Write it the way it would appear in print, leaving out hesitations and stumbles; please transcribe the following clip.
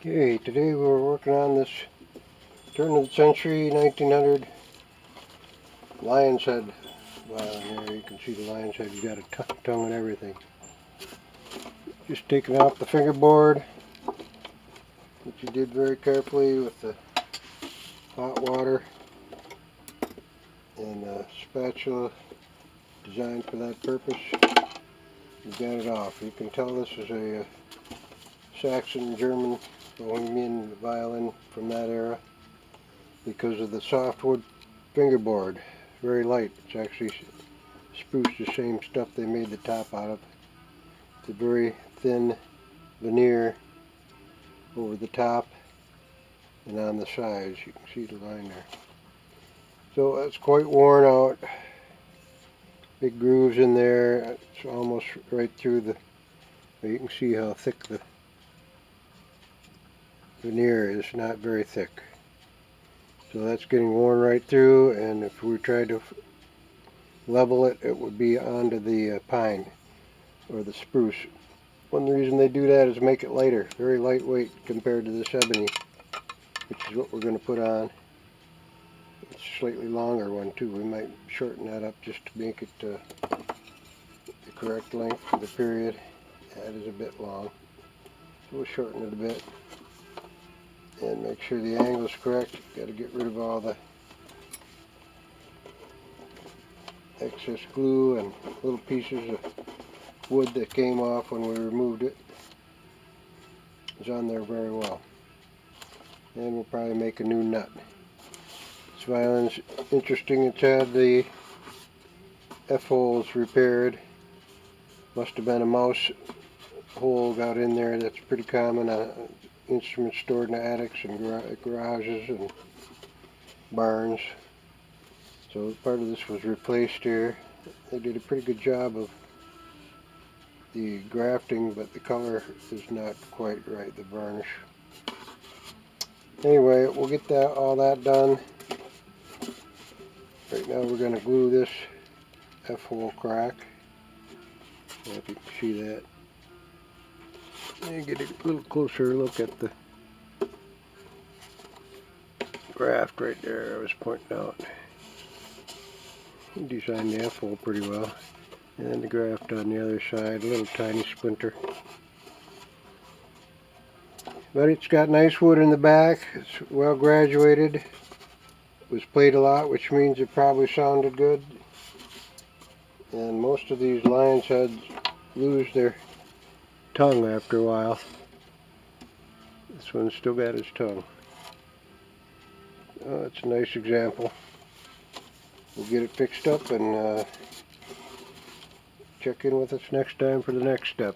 Okay, today we're working on this turn of the century 1900 lion's head violin. There you can see the lion's head. He's got a tongue and everything. Just taking off the fingerboard, which you did very carefully with the hot water and a spatula designed for that purpose. You got it off. You can tell this is a Saxon German Bohemian violin from that era because of the softwood fingerboard. Very light. It's actually spruce, the same stuff they made the top out of. It's a very thin veneer over the top and on the sides. You can see the line there. So it's quite worn out. Big grooves in there. It's almost right through the. You can see how thick the veneer is. Not very thick. So that's getting worn right through, and if we tried to level it, it would be onto the pine or the spruce. One reason they do that is make it lighter, very lightweight compared to this ebony, which is what we're going to put on. It's a slightly longer one too. We might shorten that up just to make it the correct length for the period. That is a bit long. So we'll shorten it a bit and make sure the angle is correct. Got to get rid of all the excess glue and little pieces of wood that came off when we removed it. It's on there very well. And we'll probably make a new nut. This violin's interesting. It's had the F-holes repaired. Must have been a mouse hole got in there. That's pretty common. Instruments stored in the attics and garages and barns. So part of this was replaced here. They did a pretty good job of the grafting, but the color is not quite right, the varnish. Anyway, we'll get all that done. Right now we're going to glue this F-hole crack. I don't know if you can see that. And get a little closer look at the graft right there I was pointing out. He designed the F-hole pretty well. And the graft on the other side, a little tiny splinter. But it's got nice wood in the back. It's well graduated. It was played a lot, which means it probably sounded good. And most of these lion's heads lose their tongue after a while. This one's still got his tongue. Oh, that's a nice example. We'll get it fixed up and check in with us next time for the next step.